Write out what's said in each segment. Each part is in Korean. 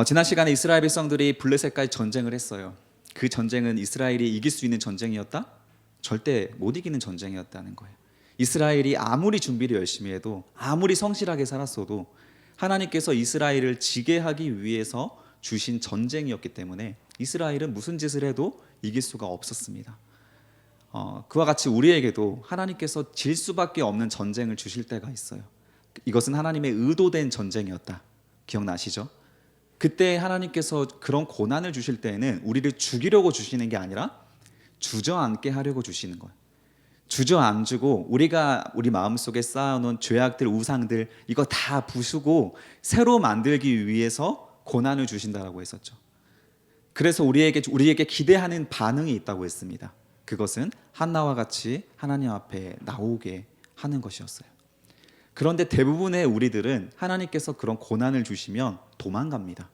지난 시간에 이스라엘 백성들이 블레셋과의 전쟁을 했어요. 그 전쟁은 이스라엘이 이길 수 있는 전쟁이었다? 절대 못 이기는 전쟁이었다는 거예요. 이스라엘이 아무리 준비를 열심히 해도, 아무리 성실하게 살았어도 하나님께서 이스라엘을 지게 하기 위해서 주신 전쟁이었기 때문에 이스라엘은 무슨 짓을 해도 이길 수가 없었습니다. 그와 같이 우리에게도 하나님께서 질 수밖에 없는 전쟁을 주실 때가 있어요. 이것은 하나님의 의도된 전쟁이었다. 기억나시죠? 그때 하나님께서 그런 고난을 주실 때에는 우리를 죽이려고 주시는 게 아니라 주저앉게 하려고 주시는 거예요. 주저앉고 우리가 우리 마음속에 쌓아놓은 죄악들, 우상들 이거 다 부수고 새로 만들기 위해서 고난을 주신다라고 했었죠. 그래서 우리에게 기대하는 반응이 있다고 했습니다. 그것은 한나와 같이 하나님 앞에 나오게 하는 것이었어요. 그런데 대부분의 우리들은 하나님께서 그런 고난을 주시면 도망갑니다.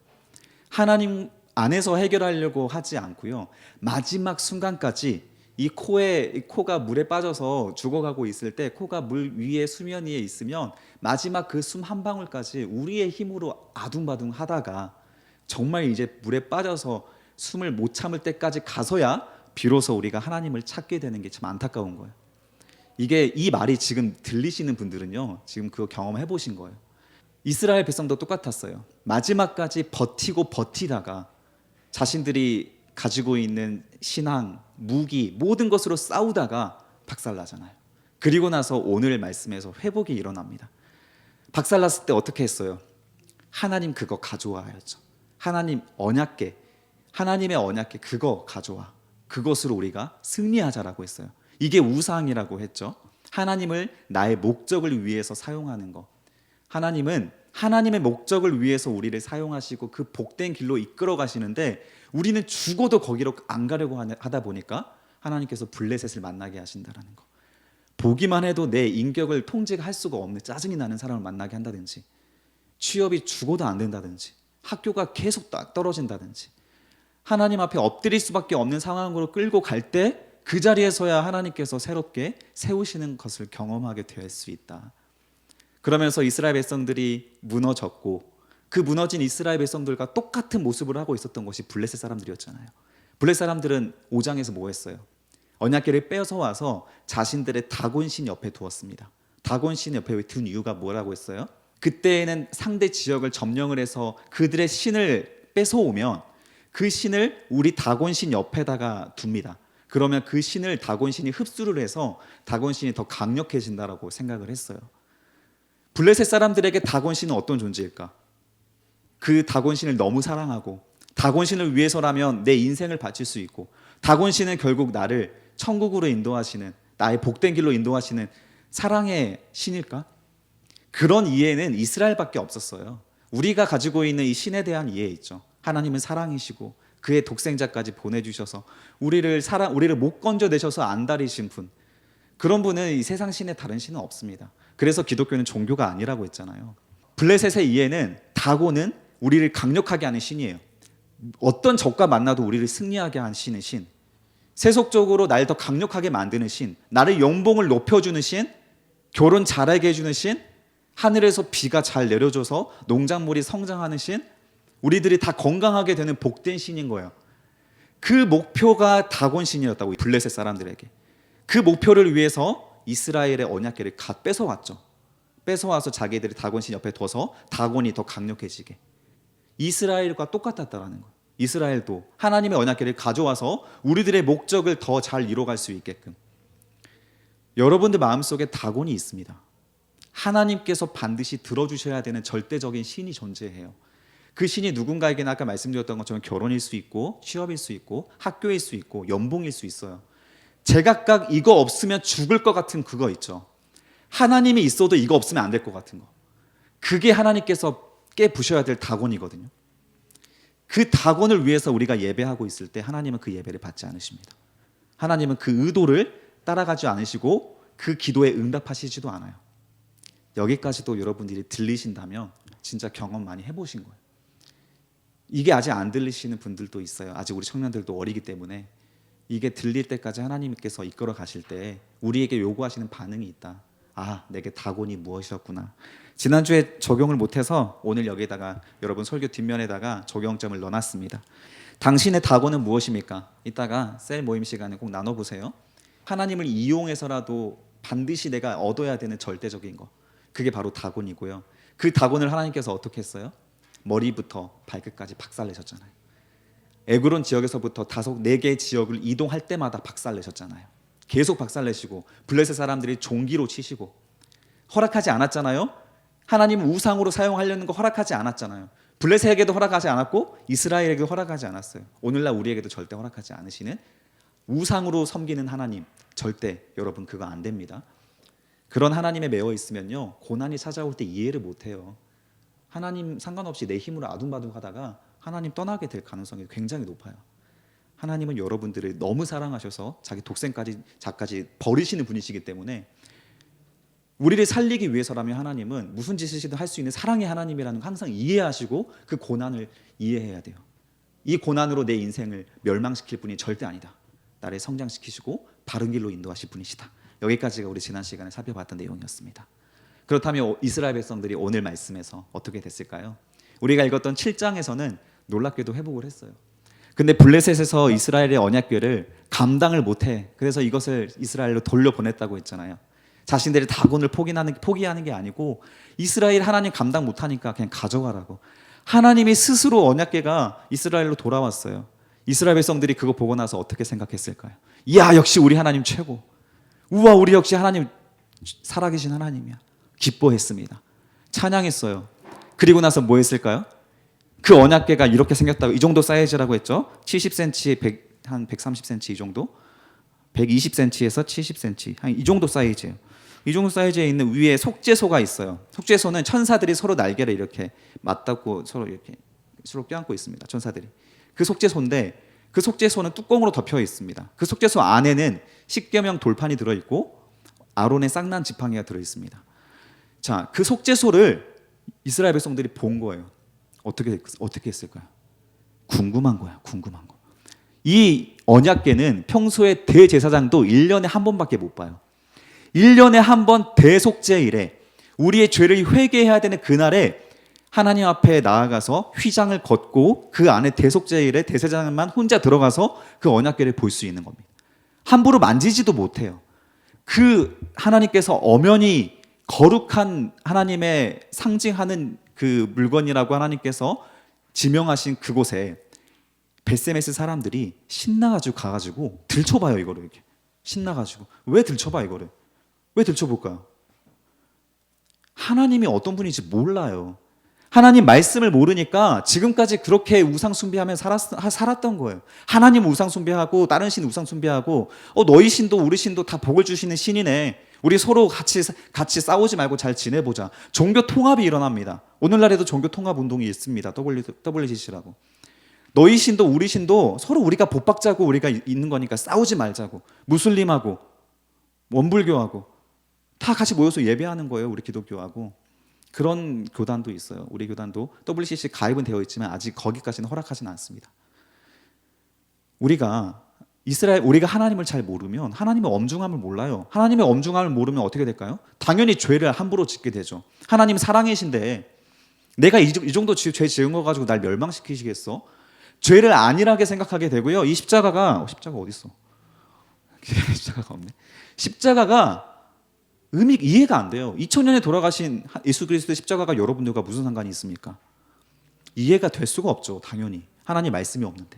하나님 안에서 해결하려고 하지 않고요, 마지막 순간까지 이 코가 물에 빠져서 죽어가고 있을 때, 코가 물 위에 수면 위에 있으면 마지막 그 숨 한 방울까지 우리의 힘으로 아둥바둥 하다가 정말 이제 물에 빠져서 숨을 못 참을 때까지 가서야 비로소 우리가 하나님을 찾게 되는 게 참 안타까운 거예요. 이 말이 지금 들리시는 분들은요, 지금 그거 경험해 보신 거예요. 이스라엘 백성도 똑같았어요. 마지막까지 버티다가 자신들이 가지고 있는 신앙, 무기, 모든 것으로 싸우다가 박살나잖아요. 그리고 나서 오늘 말씀에서 회복이 일어납니다. 박살났을 때 어떻게 했어요? 하나님 그거 가져와야죠. 하나님의 언약궤 그거 가져와. 그것으로 우리가 승리하자라고 했어요. 이게 우상이라고 했죠. 하나님을 나의 목적을 위해서 사용하는 것. 하나님은 하나님의 목적을 위해서 우리를 사용하시고 그 복된 길로 이끌어 가시는데, 우리는 죽어도 거기로 안 가려고 하다 보니까 하나님께서 블레셋을 만나게 하신다라는 거. 보기만 해도 내 인격을 통제할 수가 없는 짜증이 나는 사람을 만나게 한다든지, 취업이 죽어도 안 된다든지, 학교가 계속 떨어진다든지, 하나님 앞에 엎드릴 수밖에 없는 상황으로 끌고 갈 때 그 자리에서야 하나님께서 새롭게 세우시는 것을 경험하게 될 수 있다. 그러면서 이스라엘 백성들이 무너졌고, 그 무너진 이스라엘 백성들과 똑같은 모습을 하고 있었던 것이 블레셋 사람들이었잖아요. 블레셋 사람들은 5장에서 뭐 했어요? 언약궤를 빼서 와서 자신들의 다곤신 옆에 두었습니다. 다곤신 옆에 둔 이유가 뭐라고 했어요? 그때에는 상대 지역을 점령을 해서 그들의 신을 뺏어오면 그 신을 우리 다곤신 옆에다가 둡니다. 그러면 그 신을 다곤신이 흡수를 해서 다곤신이 더 강력해진다라고 생각을 했어요. 블레셋 사람들에게 다곤신은 어떤 존재일까? 그 다곤신을 너무 사랑하고, 다곤신을 위해서라면 내 인생을 바칠 수 있고, 다곤신은 결국 나를 천국으로 인도하시는, 나의 복된 길로 인도하시는 사랑의 신일까? 그런 이해는 이스라엘밖에 없었어요. 우리가 가지고 있는 이 신에 대한 이해 있죠. 하나님은 사랑이시고 그의 독생자까지 보내주셔서 우리를 못 건져내셔서 안달이신 분, 그런 분은 이 세상 신에 다른 신은 없습니다. 그래서 기독교는 종교가 아니라고 했잖아요. 블레셋의 이해는 다곤은 우리를 강력하게 하는 신이에요. 어떤 적과 만나도 우리를 승리하게 하는 신은 신, 세속적으로 날 더 강력하게 만드는 신, 나를 연봉을 높여주는 신, 결혼 잘하게 해주는 신, 하늘에서 비가 잘 내려줘서 농작물이 성장하는 신, 우리들이 다 건강하게 되는 복된 신인 거예요. 그 목표가 다곤신이었다고, 블레셋 사람들에게. 그 목표를 위해서 이스라엘의 언약궤를 뺏어왔죠. 뺏어와서 자기들이 다곤신 옆에 둬서 다곤이 더 강력해지게. 이스라엘과 똑같았다라는 거예요. 이스라엘도 하나님의 언약궤를 가져와서 우리들의 목적을 더 잘 이뤄갈 수 있게끔. 여러분들 마음속에 다곤이 있습니다. 하나님께서 반드시 들어주셔야 되는 절대적인 신이 존재해요. 그 신이 누군가에게는 아까 말씀드렸던 것처럼 결혼일 수 있고, 취업일 수 있고, 학교일 수 있고, 연봉일 수 있어요. 제각각 이거 없으면 죽을 것 같은 그거 있죠. 하나님이 있어도 이거 없으면 안 될 것 같은 거. 그게 하나님께서 깨부셔야 될 다곤이거든요. 그 다곤을 위해서 우리가 예배하고 있을 때 하나님은 그 예배를 받지 않으십니다. 하나님은 그 의도를 따라가지 않으시고 그 기도에 응답하시지도 않아요. 여기까지도 여러분들이 들리신다면 진짜 경험 많이 해보신 거예요. 이게 아직 안 들리시는 분들도 있어요. 아직 우리 청년들도 어리기 때문에. 이게 들릴 때까지 하나님께서 이끌어 가실 때 우리에게 요구하시는 반응이 있다. 아, 내게 다곤이 무엇이었구나. 지난주에 적용을 못해서 오늘 여기다가 여러분 설교 뒷면에다가 적용점을 넣어놨습니다. 당신의 다곤은 무엇입니까? 이따가 셀 모임 시간에 꼭 나눠보세요. 하나님을 이용해서라도 반드시 내가 얻어야 되는 절대적인 거, 그게 바로 다곤이고요. 그 다곤을 하나님께서 어떻게 했어요? 머리부터 발끝까지 박살내셨잖아요. 에그론 지역에서부터 4개 지역을 이동할 때마다 박살내셨잖아요. 계속 박살내시고 블레셋 사람들이 종기로 치시고 허락하지 않았잖아요. 하나님은 우상으로 사용하려는 거 허락하지 않았잖아요. 블레셋에게도 허락하지 않았고 이스라엘에게도 허락하지 않았어요. 오늘날 우리에게도 절대 허락하지 않으시는 우상으로 섬기는 하나님, 절대 여러분 그거 안 됩니다. 그런 하나님에 매여 있으면요, 고난이 찾아올 때 이해를 못해요. 하나님 상관없이 내 힘으로 아둥바둥하다가 하나님 떠나게 될 가능성이 굉장히 높아요. 하나님은 여러분들을 너무 사랑하셔서 자기 독생까지 버리시는 분이시기 때문에 우리를 살리기 위해서라면 하나님은 무슨 짓이든 할 수 있는 사랑의 하나님이라는 거 항상 이해하시고 그 고난을 이해해야 돼요. 이 고난으로 내 인생을 멸망시킬 분이 절대 아니다. 나를 성장시키시고 바른 길로 인도하실 분이시다. 여기까지가 우리 지난 시간에 살펴봤던 내용이었습니다. 그렇다면 이스라엘 백성들이 오늘 말씀에서 어떻게 됐을까요? 우리가 읽었던 7장에서는 놀랍게도 회복을 했어요. 근데 블레셋에서 이스라엘의 언약궤를 감당을 못해. 그래서 이것을 이스라엘로 돌려보냈다고 했잖아요. 자신들의 다곤을 포기하는 게 아니고 이스라엘 하나님 감당 못하니까 그냥 가져가라고. 하나님이 스스로 언약궤가 이스라엘로 돌아왔어요. 이스라엘 백성들이 그거 보고 나서 어떻게 생각했을까요? 이야, 역시 우리 하나님 최고. 우와, 우리 역시 하나님 살아계신 하나님이야. 기뻐했습니다. 찬양했어요. 그리고 나서 뭐 했을까요? 그 언약궤가 이렇게 생겼다고, 이 정도 사이즈라고 했죠. 70cm에 한 130cm 이 정도, 120cm에서 70cm, 한 이 정도 사이즈예요. 이 정도 사이즈에 있는 위에 속죄소가 있어요. 속죄소는 천사들이 서로 날개를 이렇게 맞닿고 서로 껴안고 있습니다. 천사들이. 그 속죄소인데 그 속죄소는 뚜껑으로 덮여 있습니다. 그 속죄소 안에는 십계명 돌판이 들어 있고 아론의 쌍난 지팡이가 들어 있습니다. 자, 그 속죄소를 이스라엘 백성들이 본 거예요. 어떻게 했을까요? 궁금한 거야, 궁금한 거. 이 언약궤는 평소에 대제사장도 1년에 한 번밖에 못 봐요. 1년에 한 번 대속죄일에 우리의 죄를 회개해야 되는 그날에 하나님 앞에 나아가서 휘장을 걷고 그 안에 대속죄일에 대제사장만 혼자 들어가서 그 언약궤를 볼 수 있는 겁니다. 함부로 만지지도 못해요. 그 하나님께서 엄연히 거룩한 하나님의 상징하는 그 물건이라고 하나님께서 지명하신 그곳에 벳세메스 사람들이 신나가지고 가가지고 들춰봐요. 이거를 이렇게 신나가지고. 왜 들춰봐 이거를? 왜 들춰볼까요? 하나님이 어떤 분인지 몰라요. 하나님 말씀을 모르니까 지금까지 그렇게 우상 숭배하며 살았던 거예요. 하나님 우상 숭배하고 다른 신 우상 숭배하고 너희 신도 우리 신도 다 복을 주시는 신이네. 우리 서로 같이 싸우지 말고 잘 지내보자. 종교 통합이 일어납니다. 오늘날에도 종교 통합 운동이 있습니다. WCC라고. 너희 신도 우리 신도 서로 우리가 복받자고 우리가 있는 거니까 싸우지 말자고. 무슬림하고 원불교하고 다 같이 모여서 예배하는 거예요. 우리 기독교하고. 그런 교단도 있어요. 우리 교단도 WCC 가입은 되어 있지만 아직 거기까지는 허락하지는 않습니다. 우리가 하나님을 잘 모르면 하나님의 엄중함을 몰라요. 하나님의 엄중함을 모르면 어떻게 될까요? 당연히 죄를 함부로 짓게 되죠. 하나님 사랑이신데 내가 이 정도 죄 지은 거 가지고 날 멸망시키시겠어? 죄를 안일하게 생각하게 되고요. 이 십자가가 어디 있어? 십자가가 없네. 십자가가 이해가 안 돼요. 2000년에 돌아가신 예수 그리스도의 십자가가 여러분들과 무슨 상관이 있습니까? 이해가 될 수가 없죠. 당연히 하나님 말씀이 없는데.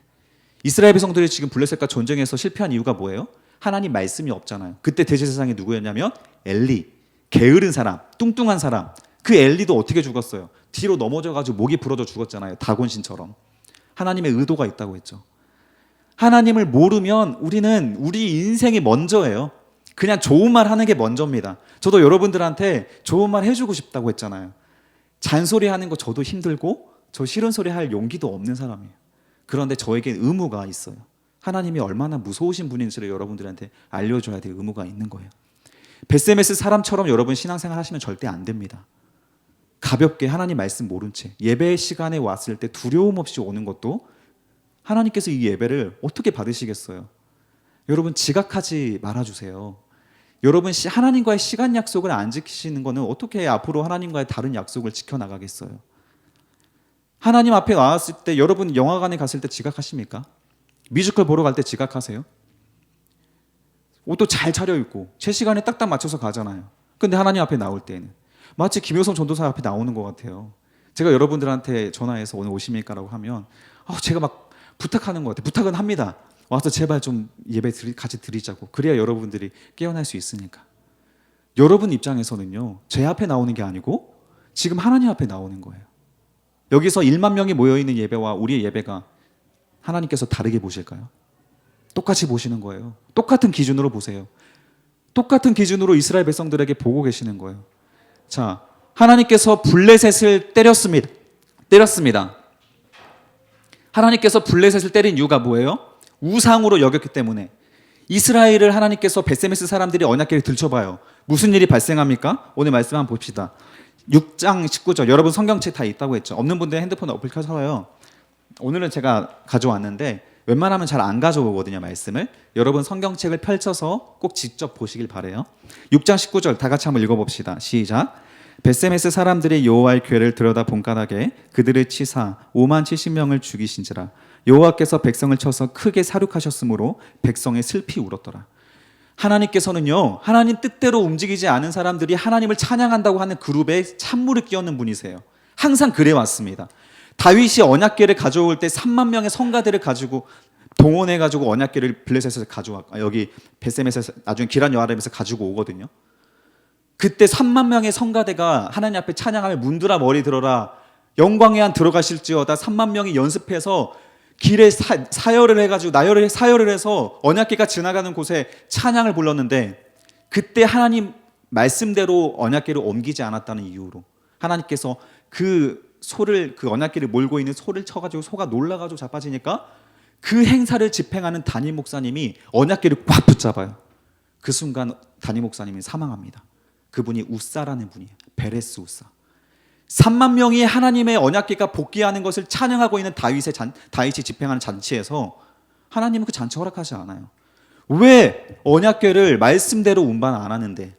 이스라엘 백성들이 지금 블레셋과 전쟁에서 실패한 이유가 뭐예요? 하나님 말씀이 없잖아요. 그때 대제사장이 누구였냐면 엘리, 게으른 사람, 뚱뚱한 사람. 그 엘리도 어떻게 죽었어요? 뒤로 넘어져가지고 목이 부러져 죽었잖아요. 다곤신처럼. 하나님의 의도가 있다고 했죠. 하나님을 모르면 우리는 우리 인생이 먼저예요. 그냥 좋은 말 하는 게 먼저입니다. 저도 여러분들한테 좋은 말 해주고 싶다고 했잖아요. 잔소리 하는 거 저도 힘들고 저 싫은 소리 할 용기도 없는 사람이에요. 그런데 저에게 의무가 있어요. 하나님이 얼마나 무서우신 분인지를 여러분들한테 알려줘야 될 의무가 있는 거예요. 벳세메스 사람처럼 여러분 신앙생활 하시면 절대 안 됩니다. 가볍게 하나님 말씀 모른 채 예배 시간에 왔을 때 두려움 없이 오는 것도 하나님께서 이 예배를 어떻게 받으시겠어요? 여러분 지각하지 말아주세요. 여러분 하나님과의 시간 약속을 안 지키시는 거는 어떻게 앞으로 하나님과의 다른 약속을 지켜나가겠어요? 하나님 앞에 나왔을 때 여러분 영화관에 갔을 때 지각하십니까? 뮤지컬 보러 갈 때 지각하세요? 옷도 잘 차려입고 제 시간에 딱딱 맞춰서 가잖아요. 근데 하나님 앞에 나올 때는 마치 김효성 전도사 앞에 나오는 것 같아요. 제가 여러분들한테 전화해서 오늘 오십니까라고 하면 제가 막 부탁하는 것 같아요. 부탁은 합니다. 와서 제발 좀 예배 같이 드리자고. 그래야 여러분들이 깨어날 수 있으니까. 여러분 입장에서는요, 제 앞에 나오는 게 아니고 지금 하나님 앞에 나오는 거예요. 여기서 1만 명이 모여있는 예배와 우리의 예배가 하나님께서 다르게 보실까요? 똑같이 보시는 거예요. 똑같은 기준으로 보세요. 똑같은 기준으로 이스라엘 백성들에게 보고 계시는 거예요. 자, 하나님께서 블레셋을 때렸습니다. 하나님께서 블레셋을 때린 이유가 뭐예요? 우상으로 여겼기 때문에. 이스라엘을 하나님께서 베세메스 사람들이 언약궤를 들춰봐요. 무슨 일이 발생합니까? 오늘 말씀 한번 봅시다. 6장 19절. 여러분 성경책 다 있다고 했죠. 없는 분들 핸드폰 어플 켜서요. 오늘은 제가 가져왔는데 웬만하면 잘 안 가져오거든요, 말씀을. 여러분 성경책을 펼쳐서 꼭 직접 보시길 바래요. 6장 19절 다 같이 한번 읽어봅시다. 시작. 베세메스 사람들이 여호와의 궤를 들여다 본까닭에 그들을 치사 5만 70명을 죽이신지라. 여호와께서 백성을 쳐서 크게 사륙하셨으므로 백성이 슬피 울었더라. 하나님께서는요, 하나님 뜻대로 움직이지 않은 사람들이 하나님을 찬양한다고 하는 그룹에 찬물을 끼얹는 분이세요. 항상 그래 왔습니다. 다윗이 언약궤를 가져올 때 3만 명의 성가대를 가지고 동원해가지고 언약궤를 블레셋에서 여기 베세메스에서 나중에 기란 여아림에서 가지고 오거든요. 그때 3만 명의 성가대가 하나님 앞에 찬양하며 문드라 머리 들어라 영광의 안 들어가실지어다 3만 명이 연습해서 길에 사열을 해가지고 사열을 해서 언약궤가 지나가는 곳에 찬양을 불렀는데 그때 하나님 말씀대로 언약궤를 옮기지 않았다는 이유로 하나님께서 그 언약궤를 몰고 있는 소를 쳐가지고 소가 놀라가지고 자빠지니까 그 행사를 집행하는 담임 목사님이 언약궤를 꽉 붙잡아요. 그 순간 담임 목사님이 사망합니다. 그분이 우사라는 분이에요. 베레스 우사. 3만 명이 하나님의 언약궤가 복귀하는 것을 찬양하고 있는 다윗이 집행하는 잔치에서 하나님은 그 잔치 허락하지 않아요. 왜 언약궤를 말씀대로 운반 안 하는데?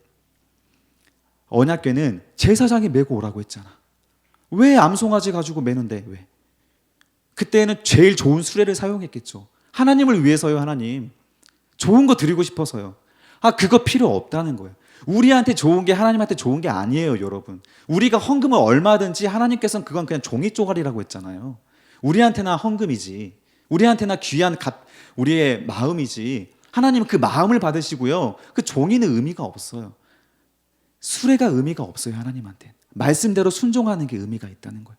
언약궤는 제사장이 메고 오라고 했잖아. 왜 암송아지 가지고 메는데 왜? 그때는 제일 좋은 수레를 사용했겠죠. 하나님을 위해서요. 하나님 좋은 거 드리고 싶어서요. 그거 필요 없다는 거예요. 우리한테 좋은 게 하나님한테 좋은 게 아니에요, 여러분. 우리가 헌금을 얼마든지 하나님께서는 그건 그냥 종이 쪼가리라고 했잖아요. 우리한테나 헌금이지. 우리한테나 귀한 우리의 마음이지. 하나님은 그 마음을 받으시고요. 그 종이는 의미가 없어요. 수레가 의미가 없어요, 하나님한테. 말씀대로 순종하는 게 의미가 있다는 거예요.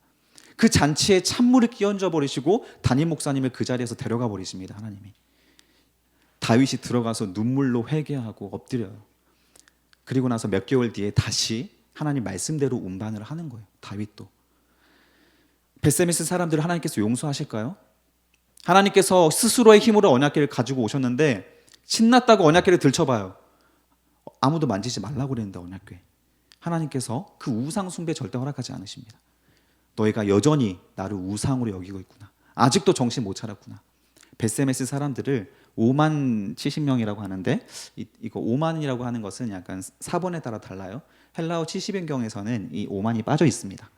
그 잔치에 찬물을 끼얹어 버리시고 담임 목사님을 그 자리에서 데려가 버리십니다, 하나님이. 다윗이 들어가서 눈물로 회개하고 엎드려요. 그리고 나서 몇 개월 뒤에 다시 하나님 말씀대로 운반을 하는 거예요. 다윗도. 베세메스 사람들을 하나님께서 용서하실까요? 하나님께서 스스로의 힘으로 언약궤를 가지고 오셨는데 신났다고 언약궤를 들춰봐요. 아무도 만지지 말라고 그랬는데 언약궤. 하나님께서 그 우상 숭배 절대 허락하지 않으십니다. 너희가 여전히 나를 우상으로 여기고 있구나. 아직도 정신 못 차렸구나. 베세메스 사람들을 5만 70명이라고 하는데 이거 5만이라고 하는 것은 약간 사본에 따라 달라요. 헬라어 70인경에서는 이 5만이 빠져 있습니다.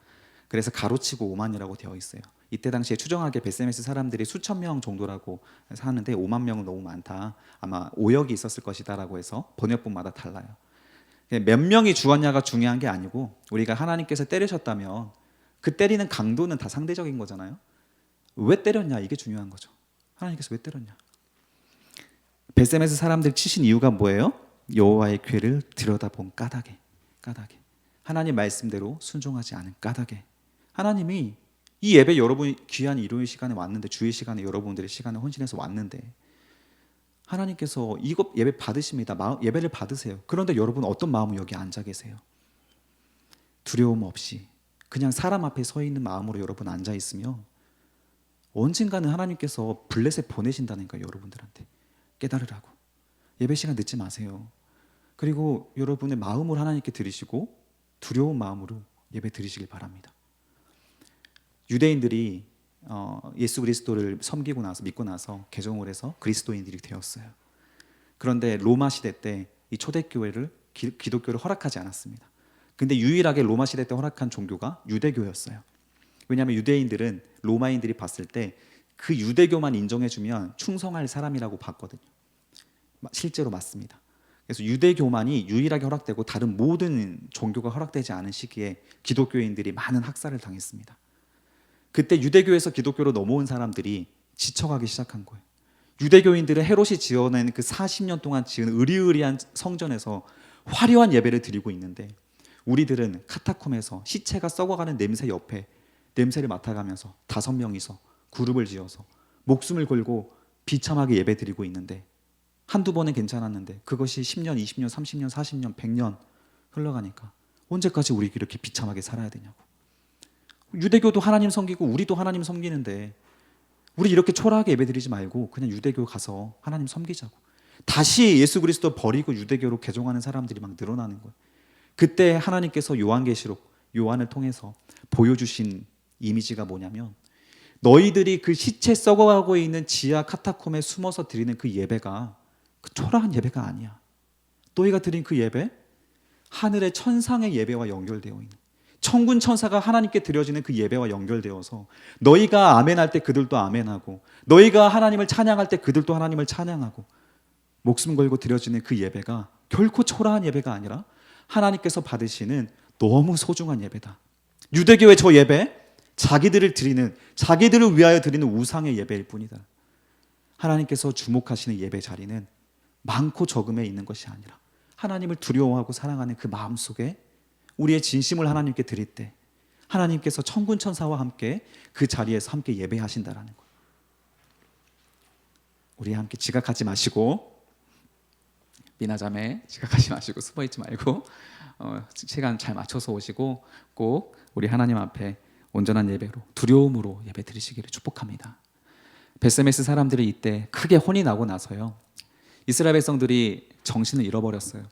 그래서 가로치고 5만이라고 되어 있어요. 이때 당시에 추정하기에 베세메스 사람들이 수천 명 정도라고 하는데 5만 명은 너무 많다. 아마 오역이 있었을 것이다라고 해서 번역본마다 달라요. 몇 명이 죽었냐가 중요한 게 아니고 우리가 하나님께서 때리셨다면 그 때리는 강도는 다 상대적인 거잖아요. 왜 때렸냐 이게 중요한 거죠. 하나님께서 왜 때렸냐. 베세메스 사람들 치신 이유가 뭐예요? 여호와의 궤를 들여다본 까닭에. 하나님 말씀대로 순종하지 않은 까닭에. 하나님이 이 예배 여러분이 귀한 일요일 시간에 왔는데 주일 시간에 여러분들의 시간을 헌신해서 왔는데 하나님께서 이것 예배 받으십니다. 예배를 받으세요. 그런데 여러분 어떤 마음으로 여기 앉아 계세요? 두려움 없이 그냥 사람 앞에 서 있는 마음으로 여러분 앉아 있으면 언젠가는 하나님께서 블레셋 보내신다니까 여러분들한테. 깨달으라고. 예배 시간 늦지 마세요. 그리고 여러분의 마음을 하나님께 드리시고 두려운 마음으로 예배 드리시길 바랍니다. 유대인들이 예수 그리스도를 섬기고 나서 믿고 나서 개종을 해서 그리스도인들이 되었어요. 그런데 로마 시대 때 이 초대교회를 기독교를 허락하지 않았습니다. 근데 유일하게 로마 시대 때 허락한 종교가 유대교였어요. 왜냐하면 유대인들은 로마인들이 봤을 때 그 유대교만 인정해주면 충성할 사람이라고 봤거든요. 실제로 맞습니다. 그래서 유대교만이 유일하게 허락되고 다른 모든 종교가 허락되지 않은 시기에 기독교인들이 많은 학살을 당했습니다. 그때 유대교에서 기독교로 넘어온 사람들이 지쳐가기 시작한 거예요. 유대교인들은 헤롯이 지어낸 그 40년 동안 지은 으리으리한 성전에서 화려한 예배를 드리고 있는데 우리들은 카타콤에서 시체가 썩어가는 냄새 옆에 냄새를 맡아가면서 5명이서 그룹을 지어서 목숨을 걸고 비참하게 예배 드리고 있는데 한두 번은 괜찮았는데 그것이 10년, 20년, 30년, 40년, 100년 흘러가니까 언제까지 우리 이렇게 비참하게 살아야 되냐고. 유대교도 하나님 섬기고 우리도 하나님 섬기는데 우리 이렇게 초라하게 예배 드리지 말고 그냥 유대교 가서 하나님 섬기자고. 다시 예수 그리스도 버리고 유대교로 개종하는 사람들이 막 늘어나는 거예요. 그때 하나님께서 요한계시록 요한을 통해서 보여주신 이미지가 뭐냐면 너희들이 그 시체 썩어가고 있는 지하 카타콤에 숨어서 드리는 그 예배가 그 초라한 예배가 아니야. 너희가 드린 그 예배 하늘의 천상의 예배와 연결되어 있는 천군 천사가 하나님께 드려지는 그 예배와 연결되어서 너희가 아멘할 때 그들도 아멘하고 너희가 하나님을 찬양할 때 그들도 하나님을 찬양하고 목숨 걸고 드려지는 그 예배가 결코 초라한 예배가 아니라 하나님께서 받으시는 너무 소중한 예배다. 유대교의 저 예배 자기들을 위하여 드리는 우상의 예배일 뿐이다. 하나님께서 주목하시는 예배 자리는 많고 적음에 있는 것이 아니라 하나님을 두려워하고 사랑하는 그 마음속에 우리의 진심을 하나님께 드릴 때 하나님께서 천군 천사와 함께 그 자리에서 함께 예배하신다라는 거예요. 우리 함께 지각하지 마시고 미나자매 지각하지 마시고 숨어있지 말고 시간 잘 맞춰서 오시고 꼭 우리 하나님 앞에 온전한 예배로 두려움으로 예배 드리시기를 축복합니다. 베세메스 사람들이 이때 크게 혼이 나고 나서요 이스라엘 백성들이 정신을 잃어버렸어요.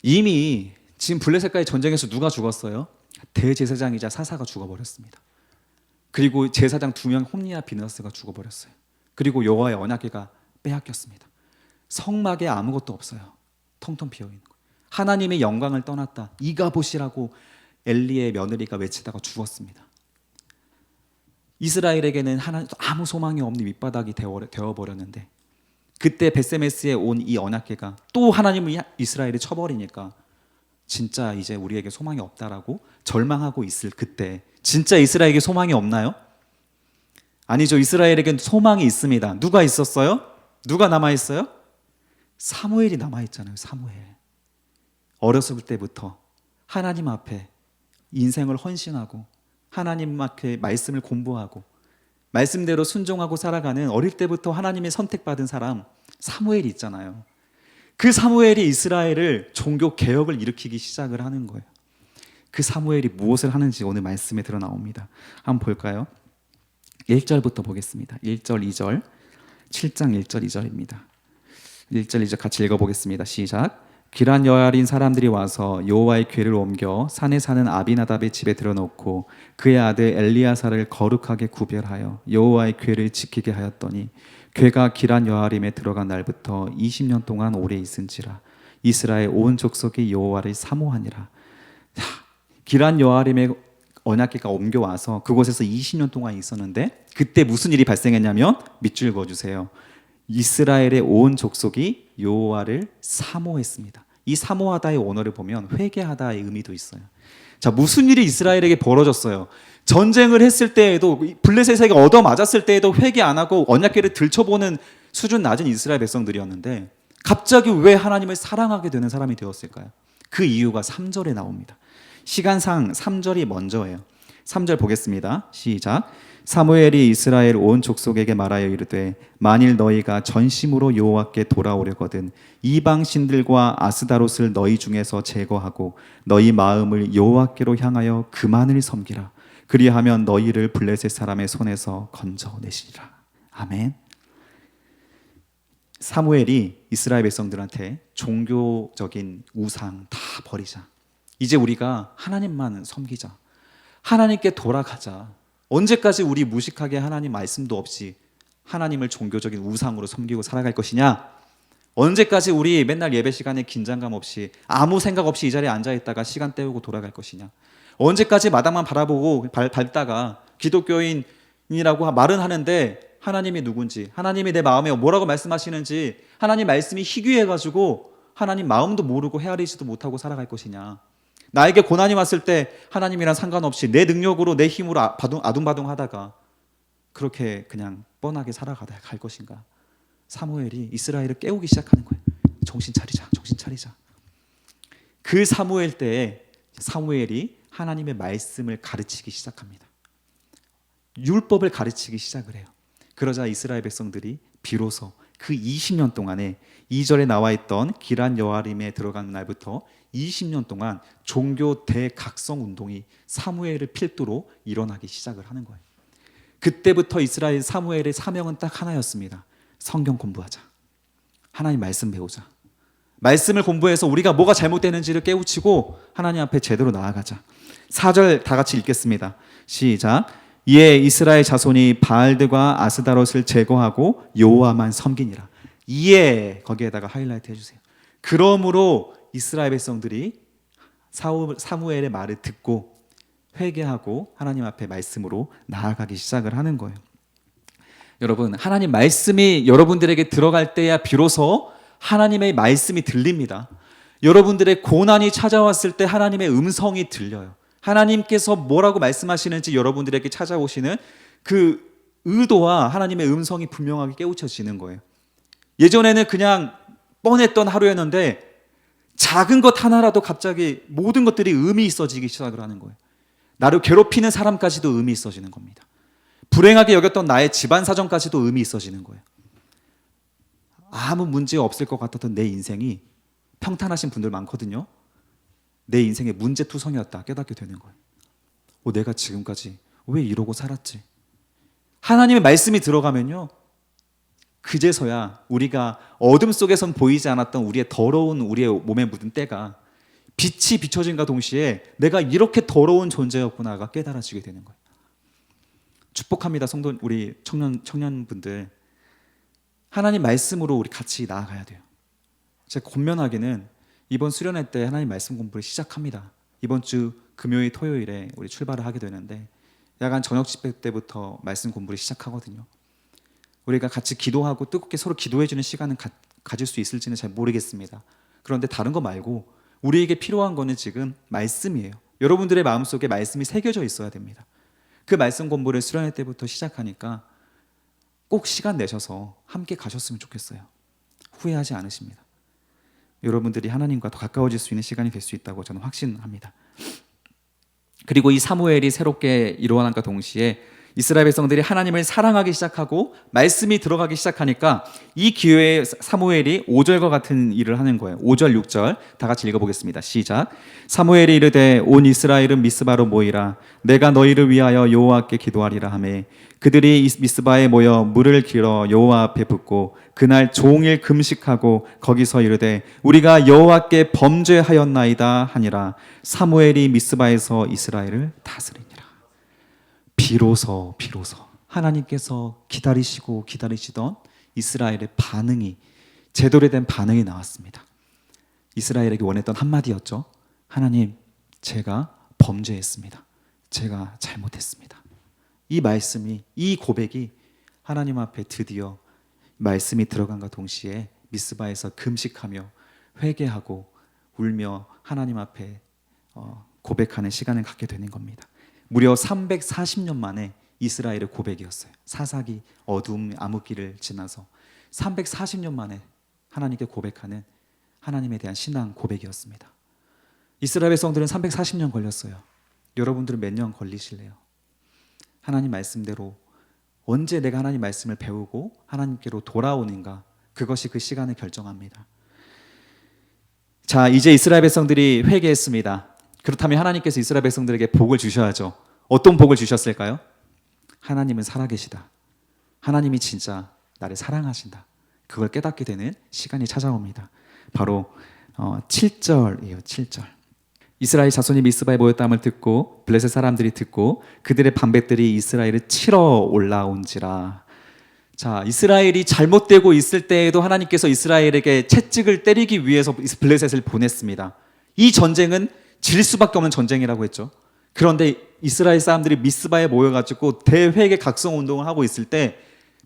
이미 지금 블레셋과의 전쟁에서 누가 죽었어요? 대제사장이자 사사가 죽어버렸습니다. 그리고 제사장 2명 홈리와 비느하스가 죽어버렸어요. 그리고 여호와의 언약궤가 빼앗겼습니다. 성막에 아무것도 없어요. 텅텅 비어있는 거예요. 하나님의 영광을 떠났다. 이가봇이라고 엘리의 며느리가 외치다가 죽었습니다. 이스라엘에게는 아무 소망이 없는 밑바닥이 되어버렸는데 그때 베세메스에 온 이 언약궤가 또 하나님을 이스라엘이 쳐버리니까 진짜 이제 우리에게 소망이 없다라고 절망하고 있을 그때 진짜 이스라엘에게 소망이 없나요? 아니죠. 이스라엘에겐 소망이 있습니다. 누가 있었어요? 누가 남아있어요? 사무엘이 남아있잖아요. 사무엘. 어렸을 때부터 하나님 앞에 인생을 헌신하고 하나님 앞에 말씀을 공부하고 말씀대로 순종하고 살아가는 어릴 때부터 하나님의 선택받은 사람 사무엘이 있잖아요. 그 사무엘이 이스라엘을 종교 개혁을 일으키기 시작을 하는 거예요. 그 사무엘이 무엇을 하는지 오늘 말씀에 드러 나옵니다. 한번 볼까요? 1절부터 보겠습니다. 1절, 2절, 7장 1절, 2절입니다. 1절, 2절 같이 읽어보겠습니다. 시작. 기란 여아린 사람들이 와서 여호와의 궤를 옮겨 산에 사는 아비나답의 집에 들여놓고 그의 아들 엘리야사를 거룩하게 구별하여 여호와의 궤를 지키게 하였더니 궤가 기란 여아림에 들어간 날부터 20년 동안 오래 있은지라 이스라엘 온 족속이 여호와를 사모하니라. 기란 여아림에 언약궤가 옮겨와서 그곳에서 20년 동안 있었는데 그때 무슨 일이 발생했냐면 밑줄 그어주세요. 이스라엘의 온 족속이 여호와를 사모했습니다. 이 사모하다의 원어를 보면 회개하다의 의미도 있어요. 자, 무슨 일이 이스라엘에게 벌어졌어요? 전쟁을 했을 때에도 블레셋에게 얻어맞았을 때에도 회개 안 하고 언약궤를 들춰보는 수준 낮은 이스라엘 백성들이었는데 갑자기 왜 하나님을 사랑하게 되는 사람이 되었을까요? 그 이유가 3절에 나옵니다. 시간상 3절이 먼저예요. 3절 보겠습니다. 시작. 사무엘이 이스라엘 온 족속에게 말하여 이르되 만일 너희가 전심으로 여호와께 돌아오려거든 이방 신들과 아스다롯을 너희 중에서 제거하고 너희 마음을 여호와께로 향하여 그만을 섬기라. 그리하면 너희를 블레셋 사람의 손에서 건져내시리라. 아멘. 사무엘이 이스라엘 백성들한테 종교적인 우상 다 버리자. 이제 우리가 하나님만 섬기자. 하나님께 돌아가자. 언제까지 우리 무식하게 하나님 말씀도 없이 하나님을 종교적인 우상으로 섬기고 살아갈 것이냐? 언제까지 우리 맨날 예배 시간에 긴장감 없이 아무 생각 없이 이 자리에 앉아 있다가 시간 때우고 돌아갈 것이냐? 언제까지 마당만 바라보고 밟다가 기독교인이라고 말은 하는데 하나님이 누군지, 하나님이 내 마음에 뭐라고 말씀하시는지, 하나님 말씀이 희귀해가지고 하나님 마음도 모르고 헤아리지도 못하고 살아갈 것이냐? 나에게 고난이 왔을 때 하나님이랑 상관없이 내 능력으로 내 힘으로 아둥바둥 하다가 그렇게 그냥 뻔하게 살아가다 갈 것인가? 사무엘이 이스라엘을 깨우기 시작하는 거예요. 정신 차리자, 정신 차리자. 그 사무엘 때에 사무엘이 하나님의 말씀을 가르치기 시작합니다. 율법을 가르치기 시작을 해요. 그러자 이스라엘 백성들이 비로소 그 20년 동안에 2절에 나와 있던 기란 여아림에 들어가는 날부터 20년 동안 종교 대각성 운동이 사무엘을 필두로 일어나기 시작을 하는 거예요. 그때부터 이스라엘 사무엘의 사명은 딱 하나였습니다. 성경 공부하자. 하나님 말씀 배우자. 말씀을 공부해서 우리가 뭐가 잘못되는지를 깨우치고 하나님 앞에 제대로 나아가자. 4절 다 같이 읽겠습니다. 시작. 이에 이스라엘 자손이 바알들과 아스다롯을 제거하고 여호와만 섬기니라. 이에 거기에다가 하이라이트 해주세요. 그러므로 이스라엘 백성들이 사무엘의 말을 듣고 회개하고 하나님 앞에 말씀으로 나아가기 시작을 하는 거예요. 여러분, 하나님 말씀이 여러분들에게 들어갈 때야 비로소 하나님의 말씀이 들립니다. 여러분들의 고난이 찾아왔을 때 하나님의 음성이 들려요. 하나님께서 뭐라고 말씀하시는지 여러분들에게 찾아오시는 그 의도와 하나님의 음성이 분명하게 깨우쳐지는 거예요. 예전에는 그냥 뻔했던 하루였는데 작은 것 하나라도 갑자기 모든 것들이 의미 있어지기 시작을 하는 거예요. 나를 괴롭히는 사람까지도 의미 있어지는 겁니다. 불행하게 여겼던 나의 집안 사정까지도 의미 있어지는 거예요. 아무 문제 없을 것 같았던 내 인생이 평탄하신 분들 많거든요. 내 인생의 문제투성이었다 깨닫게 되는 거예요. 내가 지금까지 왜 이러고 살았지? 하나님의 말씀이 들어가면요, 그제서야 우리가 어둠 속에선 보이지 않았던 우리의 더러운 우리의 몸에 묻은 때가 빛이 비춰진과 동시에 내가 이렇게 더러운 존재였구나가 깨달아지게 되는 거예요. 축복합니다, 성도 우리 청년분들. 하나님 말씀으로 우리 같이 나아가야 돼요. 제가 권면하기는 이번 수련회 때 하나님 말씀 공부를 시작합니다. 이번 주 금요일, 토요일에 우리 출발을 하게 되는데 야간 저녁 집회 때부터 말씀 공부를 시작하거든요. 우리가 같이 기도하고 뜨겁게 서로 기도해주는 시간은 가질 수 있을지는 잘 모르겠습니다. 그런데 다른 거 말고 우리에게 필요한 거는 지금 말씀이에요. 여러분들의 마음속에 말씀이 새겨져 있어야 됩니다. 그 말씀 공부를 수련회 때부터 시작하니까 꼭 시간 내셔서 함께 가셨으면 좋겠어요. 후회하지 않으십니다. 여러분들이 하나님과 더 가까워질 수 있는 시간이 될 수 있다고 저는 확신합니다. 그리고 이 사무엘이 새롭게 일어난과 동시에 이스라엘 백성들이 하나님을 사랑하기 시작하고 말씀이 들어가기 시작하니까 이 기회에 사무엘이 5절과 같은 일을 하는 거예요. 5절, 6절 다 같이 읽어보겠습니다. 시작. 사무엘이 이르되 온 이스라엘은 미스바로 모이라. 내가 너희를 위하여 여호와께 기도하리라 하매 그들이 미스바에 모여 물을 길어 여호와 앞에 붓고 그날 종일 금식하고 거기서 이르되 우리가 여호와께 범죄하였나이다 하니라. 사무엘이 미스바에서 이스라엘을 다스리니라. 비로소 하나님께서 기다리시고 기다리시던 이스라엘의 반응이, 제대로 된 반응이 나왔습니다. 이스라엘에게 원했던 한마디였죠. 하나님, 제가 범죄했습니다. 제가 잘못했습니다. 이 말씀이, 이 고백이 하나님 앞에 드디어 말씀이 들어간과 동시에 미스바에서 금식하며 회개하고 울며 하나님 앞에 고백하는 시간을 갖게 되는 겁니다. 무려 340년 만에 이스라엘의 고백이었어요. 사사기, 어둠, 암흑기를 지나서 340년 만에 하나님께 고백하는 하나님에 대한 신앙 고백이었습니다. 이스라엘 백성들은 340년 걸렸어요. 여러분들은 몇 년 걸리실래요? 하나님 말씀대로 언제 내가 하나님 말씀을 배우고 하나님께로 돌아오는가, 그것이 그 시간을 결정합니다. 자, 이제 이스라엘 백성들이 회개했습니다. 그렇다면 하나님께서 이스라엘 백성들에게 복을 주셔야죠. 어떤 복을 주셨을까요? 하나님은 살아계시다. 하나님이 진짜 나를 사랑하신다. 그걸 깨닫게 되는 시간이 찾아옵니다. 바로 7절이에요. 7절. 이스라엘 자손이 미스바에 모였다함을 듣고 블레셋 사람들이 듣고 그들의 방백들이 이스라엘을 치러 올라온지라. 자, 이스라엘이 잘못되고 있을 때에도 하나님께서 이스라엘에게 채찍을 때리기 위해서 블레셋을 보냈습니다. 이 전쟁은 질 수밖에 없는 전쟁이라고 했죠. 그런데 이스라엘 사람들이 미스바에 모여가지고 대회의 각성 운동을 하고 있을 때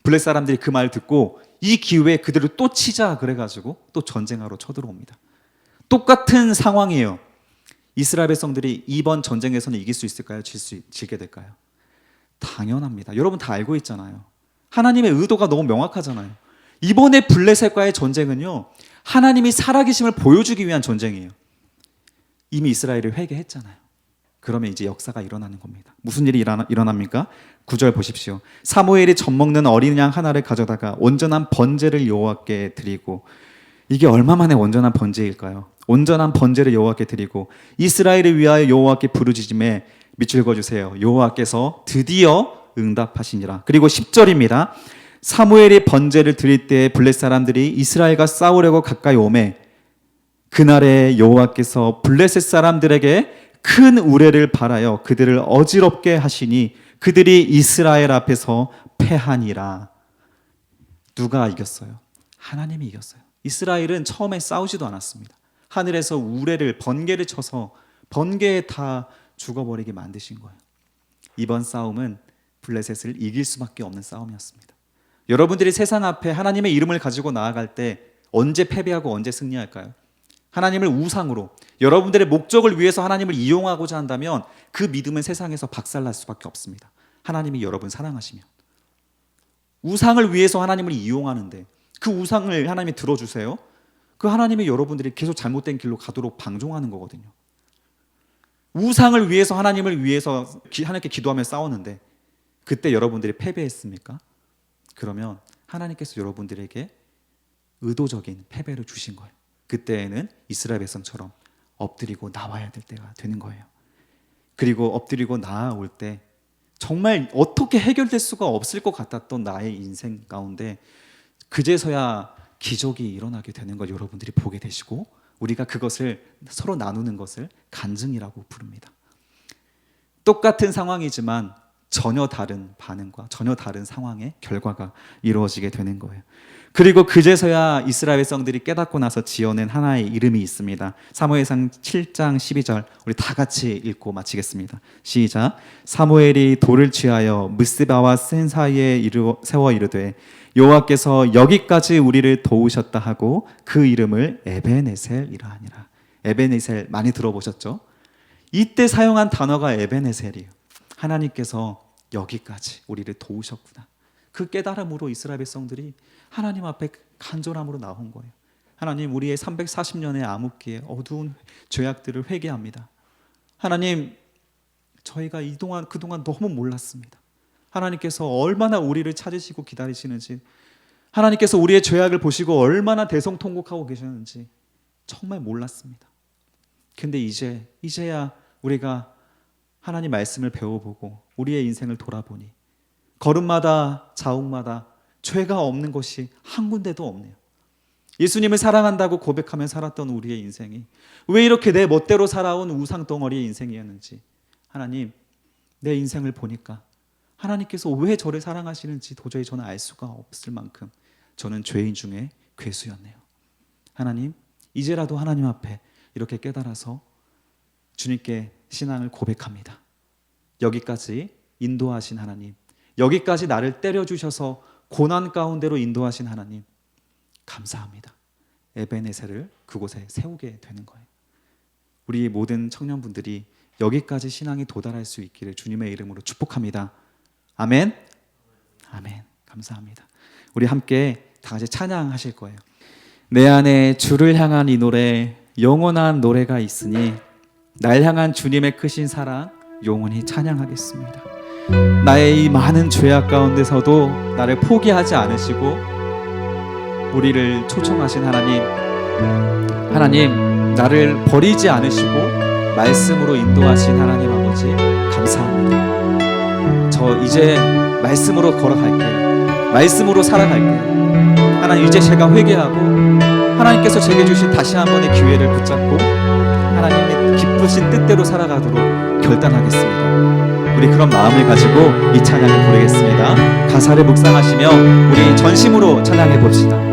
블레셋 사람들이 그 말을 듣고 이 기회에 그대로 또 치자 그래가지고 또 전쟁하러 쳐들어옵니다. 똑같은 상황이에요. 이스라엘 백성들이 이번 전쟁에서는 이길 수 있을까요? 질게 될까요? 당연합니다. 여러분 다 알고 있잖아요. 하나님의 의도가 너무 명확하잖아요. 이번에 블레셋과의 전쟁은요, 하나님이 살아계심을 보여주기 위한 전쟁이에요. 이미 이스라엘이 회개했잖아요. 그러면 이제 역사가 일어나는 겁니다. 무슨 일이 일어납니까? 9절 보십시오. 사무엘이 젖먹는 어린 양 하나를 가져다가 온전한 번제를 여호와께 드리고, 이게 얼마 만에 온전한 번제일까요? 온전한 번제를 여호와께 드리고 이스라엘을 위하여 여호와께 부르짖음에 밑줄 그어주세요. 여호와께서 드디어 응답하시니라. 그리고 10절입니다. 사무엘이 번제를 드릴 때 블레셋 사람들이 이스라엘과 싸우려고 가까이 오매 그날에 여호와께서 블레셋 사람들에게 큰 우레를 발하여 그들을 어지럽게 하시니 그들이 이스라엘 앞에서 패하니라. 누가 이겼어요? 하나님이 이겼어요. 이스라엘은 처음에 싸우지도 않았습니다. 하늘에서 우레를 번개를 쳐서 번개에 다 죽어버리게 만드신 거예요. 이번 싸움은 블레셋을 이길 수밖에 없는 싸움이었습니다. 여러분들이 세상 앞에 하나님의 이름을 가지고 나아갈 때 언제 패배하고 언제 승리할까요? 하나님을 우상으로, 여러분들의 목적을 위해서 하나님을 이용하고자 한다면 그 믿음은 세상에서 박살날 수밖에 없습니다. 하나님이 여러분 사랑하시면. 우상을 위해서 하나님을 이용하는데 그 우상을 하나님이 들어주세요. 그 하나님이 여러분들이 계속 잘못된 길로 가도록 방종하는 거거든요. 우상을 위해서 하나님을 위해서 하나님께 기도하며 싸우는데 그때 여러분들이 패배했습니까? 그러면 하나님께서 여러분들에게 의도적인 패배를 주신 거예요. 그때에는 이스라엘 백성처럼 엎드리고 나와야 될 때가 되는 거예요. 그리고 엎드리고 나아올 때 정말 어떻게 해결될 수가 없을 것 같았던 나의 인생 가운데 그제서야 기적이 일어나게 되는 걸 여러분들이 보게 되시고 우리가 그것을 서로 나누는 것을 간증이라고 부릅니다. 똑같은 상황이지만 전혀 다른 반응과 전혀 다른 상황의 결과가 이루어지게 되는 거예요. 그리고 그제서야 이스라엘 백성들이 깨닫고 나서 지어낸 하나의 이름이 있습니다. 사무엘상 7장 12절 우리 다 같이 읽고 마치겠습니다. 시작. 사무엘이 돌을 취하여 미스바와 센 사이에 세워 이르되 여호와께서 여기까지 우리를 도우셨다 하고 그 이름을 에베네셀이라 하니라. 에베네셀 많이 들어보셨죠? 이때 사용한 단어가 에베네셀이에요. 하나님께서 여기까지 우리를 도우셨구나. 그 깨달음으로 이스라엘 백성들이 하나님 앞에 간절함으로 나온 거예요. 하나님, 우리의 340년의 암흑기에 어두운 죄악들을 회개합니다. 하나님, 저희가 그동안 너무 몰랐습니다. 하나님께서 얼마나 우리를 찾으시고 기다리시는지, 하나님께서 우리의 죄악을 보시고 얼마나 대성통곡하고 계셨는지 정말 몰랐습니다. 근데 이제야 우리가 하나님 말씀을 배워보고 우리의 인생을 돌아보니 걸음마다 자욱마다 죄가 없는 것이 한 군데도 없네요. 예수님을 사랑한다고 고백하며 살았던 우리의 인생이 왜 이렇게 내 멋대로 살아온 우상덩어리의 인생이었는지, 하나님, 내 인생을 보니까 하나님께서 왜 저를 사랑하시는지 도저히 저는 알 수가 없을 만큼 저는 죄인 중에 괴수였네요. 하나님, 이제라도 하나님 앞에 이렇게 깨달아서 주님께 신앙을 고백합니다. 여기까지 인도하신 하나님, 여기까지 나를 때려주셔서 고난 가운데로 인도하신 하나님, 감사합니다. 에베네셀을 그곳에 세우게 되는 거예요. 우리 모든 청년분들이 여기까지 신앙이 도달할 수 있기를 주님의 이름으로 축복합니다. 아멘. 아멘. 감사합니다. 우리 함께 다 같이 찬양하실 거예요. 내 안에 주를 향한 이 노래, 영원한 노래가 있으니 날 향한 주님의 크신 사랑 영원히 찬양하겠습니다. 나의 이 많은 죄악 가운데서도 나를 포기하지 않으시고 우리를 초청하신 하나님, 나를 버리지 않으시고 말씀으로 인도하신 하나님 아버지, 감사합니다. 저 이제 말씀으로 걸어갈게요. 말씀으로 살아갈게요. 하나님, 이제 제가 회개하고 하나님께서 제게 주신 다시 한 번의 기회를 붙잡고 하나님의 기쁘신 뜻대로 살아가도록 결단하겠습니다. 우리 그런 마음을 가지고 이 찬양을 부르겠습니다. 가사를 묵상하시며 우리 전심으로 찬양해 봅시다.